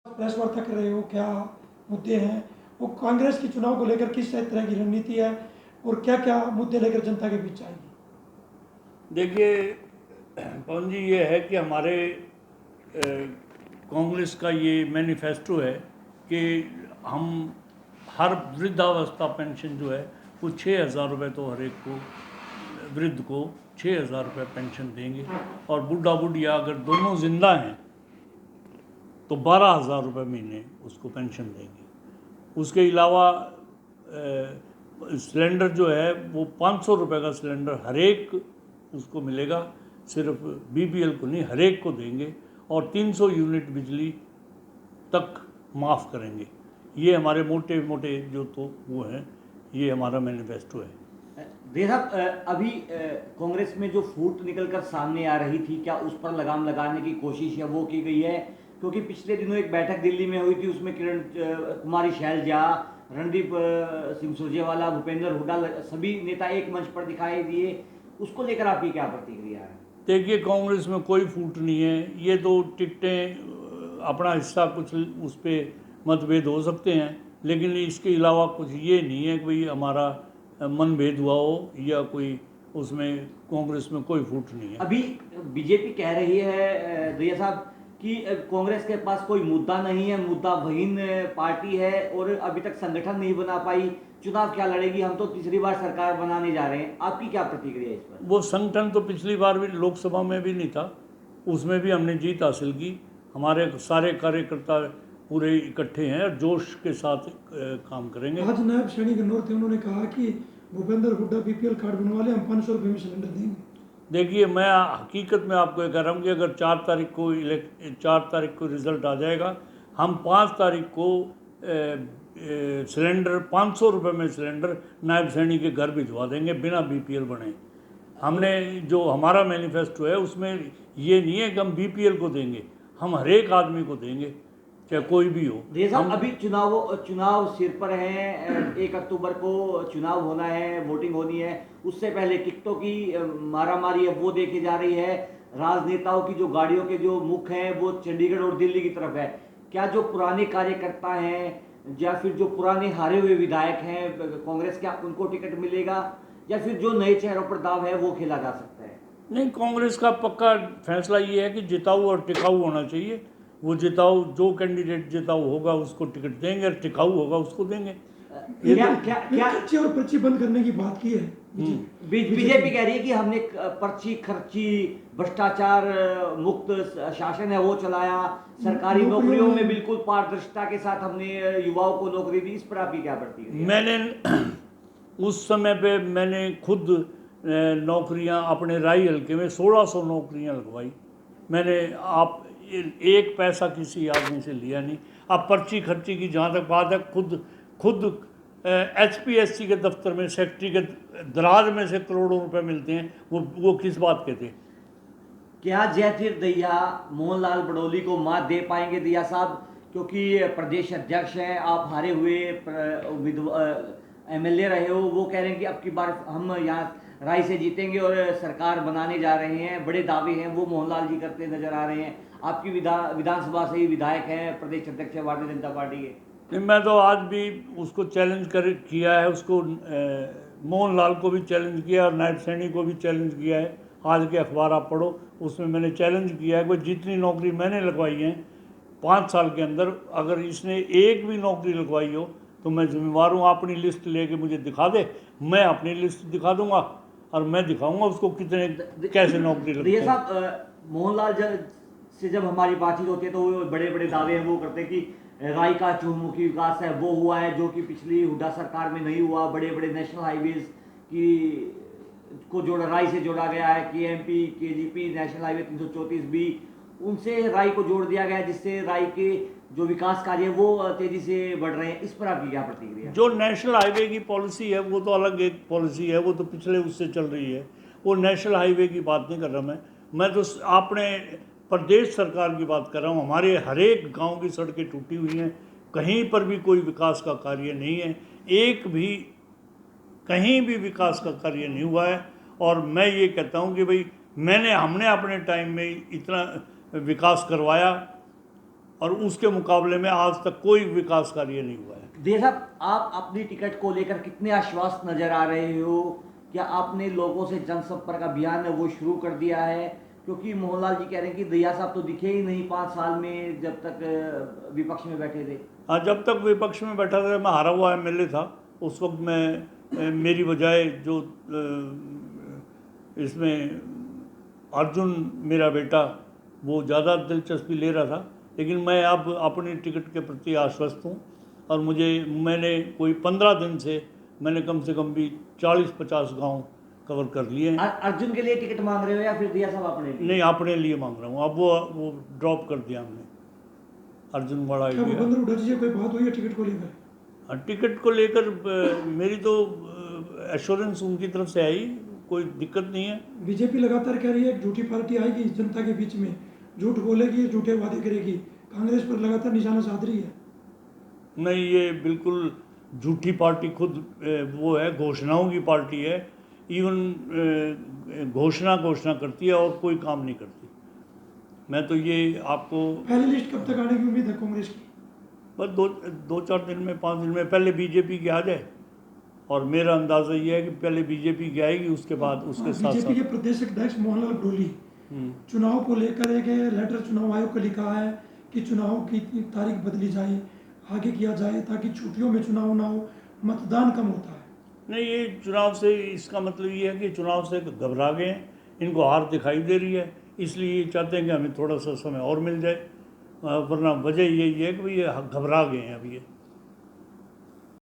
Press वार्ता कर रहे हो, क्या मुद्दे हैं, वो कांग्रेस के चुनाव को लेकर किस तरह की रणनीति है और क्या क्या मुद्दे लेकर जनता के बीच आएगी? देखिए पवन जी, ये है कि हमारे कांग्रेस का ये मैनिफेस्टो है कि हम हर वृद्धावस्था पेंशन जो है वो 6,000 रुपये तो हर एक को वृद्ध को 6,000 रुपये पेंशन देंगे, और बूढ़ा बुढ़िया अगर दोनों जिंदा हैं तो 12,000 रुपये महीने उसको पेंशन देंगे। उसके अलावा सिलेंडर जो है वो 500 रुपये का सिलेंडर हर एक उसको मिलेगा, सिर्फ बीपीएल को नहीं हर एक को देंगे, और 300 यूनिट बिजली तक माफ़ करेंगे। ये हमारे मोटे मोटे जो तो वो हैं, ये हमारा मैनिफेस्टो है। देर साहब, अभी कांग्रेस में जो फूट निकलकर सामने आ रही थी, क्या उस पर लगाम लगाने की कोशिश है वो की गई है? क्योंकि पिछले दिनों एक बैठक दिल्ली में हुई थी, उसमें किरण कुमारी शैलजा, रणदीप सिंह सुरजेवाला, भूपेंद्र हुड्डा, सभी नेता एक मंच पर दिखाई दिए। उसको लेकर आपकी क्या प्रतिक्रिया है? देखिए, कांग्रेस में कोई फूट नहीं है। ये तो टिकटें अपना हिस्सा कुछ उस पर मतभेद हो सकते हैं, लेकिन इसके अलावा कुछ ये नहीं है कि भाई हमारा मनभेद हुआ हो या कोई उसमें कांग्रेस में कोई फूट नहीं है। अभी बीजेपी कह रही है दैया साहब कि कांग्रेस के पास कोई मुद्दा नहीं है, मुद्दा वहीन पार्टी है और अभी तक संगठन नहीं बना पाई, चुनाव क्या लड़ेगी, हम तो तीसरी बार सरकार बनाने जा रहे हैं। आपकी क्या प्रतिक्रिया है इस पर? वो संगठन तो पिछली बार भी लोकसभा में भी नहीं था, उसमें भी हमने जीत हासिल की। हमारे सारे कार्यकर्ता पूरे इकट्ठे हैं और जोश के साथ काम करेंगे। आज नायब सैनी गन्नौर थे, उन्होंने कहा कि भूपेंद्र हुड्डा बीपीएल कार्ड बनवा ले, हम 500 रुपये में सिलेंडर देंगे। देखिए, मैं हकीकत में आपको ये कह रहा हूँ कि अगर 4 तारीख को रिज़ल्ट आ जाएगा, हम 5 तारीख को सिलेंडर 500 रुपये में सिलेंडर नायब सैनी के घर भिजवा देंगे बिना बीपीएल बने। हमने जो हमारा मैनिफेस्टो है उसमें ये नहीं है कि हम बीपीएल को देंगे, हम हर एक आदमी को देंगे, चाहे कोई भी हो। हम अभी चुनाव सिर पर हैं, 1 अक्टूबर को चुनाव होना है, वोटिंग होनी है। उससे पहले टिकटों की मारामारी है वो देखी जा रही है। राजनेताओं की जो गाड़ियों के जो मुख हैं वो चंडीगढ़ और दिल्ली की तरफ है। क्या जो पुराने कार्यकर्ता हैं या फिर जो पुराने हारे हुए विधायक हैं कांग्रेस, क्या उनको टिकट मिलेगा या फिर जो नए चेहरों पर दाव है वो खेला जा सकता है? नहीं, कांग्रेस का पक्का फैसला ये है कि जिताऊ और टिकाऊ होना चाहिए। वो जिताऊ, जो कैंडिडेट जिताऊ होगा उसको टिकट देंगे, और टिकाऊ होगा उसको देंगे। ये क्या खर्ची और पर्ची बंद करने की बात की है। बीजेपी कह रही है कि हमने पर्ची खर्ची भ्रष्टाचार मुक्त शासन है वो चलाया, सरकारी नौकरियों में बिल्कुल पारदर्शिता के साथ हमने युवाओं को नौकरी दी। इस पर आपकी क्या प्रतिक्रिया? मैंने उस समय पे मैंने खुद नौकरियां अपने राई हल्के में 1600 नौकरियां लगवाई। मैंने आप एक पैसा किसी आदमी से लिया नहीं। अब पर्ची खर्ची की जहाँ तक बात है, खुद HPSC के दफ्तर में सेक्रेटरी के दराज में से करोड़ों रुपए मिलते हैं। वो किस बात के थे? क्या जयतीर्थ दहिया मोहनलाल बड़ौली को मात दे पाएंगे दहिया साहब? क्योंकि प्रदेश अध्यक्ष हैं, आप हारे हुए MLA रहे हो। वो कह रहे हैं कि अब की बार हम यहाँ राय से जीतेंगे और सरकार बनाने जा रहे हैं। बड़े दावे हैं वो मोहनलाल जी करते नजर आ रहे हैं। आपकी विधानसभा से ही विधायक हैं, प्रदेश अध्यक्ष है भारतीय जनता पार्टी के। मैं तो आज भी उसको चैलेंज किया है, उसको मोहनलाल को भी चैलेंज किया और नायब सैनी को भी चैलेंज किया है। आज के अखबार आप पढ़ो, उसमें मैंने चैलेंज किया है कि जितनी नौकरी मैंने लगवाई है 5 साल के अंदर, अगर इसने एक भी नौकरी लगवाई हो तो मैं जिम्मेवार हूँ। अपनी लिस्ट लेके मुझे दिखा दे, मैं अपनी लिस्ट दिखा दूंगा और मैं दिखाऊंगा उसको कितने कैसे नौकरी लगती है। मोहनलाल से जब हमारी बातचीत होती है तो वो बड़े बड़े दावे हैं वो करते हैं कि राय का चहुमुखी विकास है वो हुआ है जो कि पिछली हुड्डा सरकार में नहीं हुआ। बड़े बड़े नेशनल हाईवेज की को जोड़ा, राय से जोड़ा गया है। KMP KGP national highway 334B, उनसे राय को जोड़ दिया गया, जिससे राय के जो विकास कार्य है वो तेजी से बढ़ रहे हैं। इस पर आपकी क्या प्रतिक्रिया? जो नेशनल हाईवे की पॉलिसी है वो तो अलग एक पॉलिसी है, वो तो पिछले उससे चल रही है। वो नेशनल हाईवे की बात नहीं कर रहा मैं तो अपने प्रदेश सरकार की बात कर रहा हूँ। हमारे हर एक गाँव की सड़कें टूटी हुई हैं, कहीं पर भी कोई विकास का कार्य नहीं है, एक भी कहीं भी विकास का कार्य नहीं हुआ है। और मैं ये कहता हूँ कि भाई हमने अपने टाइम में इतना विकास करवाया और उसके मुकाबले में आज तक कोई विकास कार्य नहीं हुआ है। दिया साहब, आप अपनी टिकट को लेकर कितने आश्वस्त नजर आ रहे हो? क्या आपने लोगों से जनसंपर्क अभियान है वो शुरू कर दिया है? क्योंकि मोहनलाल जी कह रहे हैं कि दिया साहब तो दिखे ही नहीं 5 साल में, जब तक विपक्ष में बैठे थे। हाँ, जब तक विपक्ष में बैठा था, मैं हारा हुआ एमएलए था, उस वक्त मैं मेरी बजाय जो इसमें अर्जुन मेरा बेटा वो ज़्यादा दिलचस्पी ले रहा था, लेकिन मैं अब अपनी टिकट के प्रति आश्वस्त हूँ और मैंने कोई 15 दिन से मैंने कम से कम भी 40-50 गांव कवर कर लिए हैं। अर्जुन के लिए टिकट मांग रहे हो या फिर दिया साहब अपने लिए? नहीं, अपने लिए मांग रहा हूँ। अब वो ड्रॉप कर दिया हमने, अर्जुन बड़ा क्या आइडिया। भूपेंद्र हुड्डा जी से कोई बात हुई है टिकट को लेकर? हाँ, टिकट को लेकर मेरी तो एश्योरेंस उनकी तरफ से आई, कोई दिक्कत नहीं है। बीजेपी लगातार कह रही है झूठी पार्टी आएगी जनता के बीच में, झूठ बोलेगी, झूठे वादे करेगी, कांग्रेस पर लगातार निशाना साध रही है। नहीं, ये बिल्कुल झूठी पार्टी खुद वो है, घोषणाओं की पार्टी है। इवन घोषणा करती है और कोई काम नहीं करती। मैं तो ये आपको पहली लिस्ट कब तक आने की उम्मीद है कांग्रेस की? बस 2-4 दिन में, 5 दिन में, पहले बीजेपी की आ जाए। और मेरा अंदाज़ा ये है कि पहले बीजेपी की आएगी, उसके बाद उसके साथ बीजेपी के साथ प्रदेश अध्यक्ष मोहनलाल ब्रोली चुनाव को लेकर एक लेटर चुनाव आयोग को लिखा है कि चुनाव की तारीख बदली जाए, आगे किया जाए ताकि छुट्टियों में चुनाव ना हो, मतदान कम होता है। नहीं, ये चुनाव से इसका मतलब ये है कि चुनाव से घबरा गए हैं, इनको हार दिखाई दे रही है, इसलिए ये चाहते हैं कि हमें थोड़ा सा समय और मिल जाए, वरना वजह यही है कि ये घबरा गए हैं अभी ये।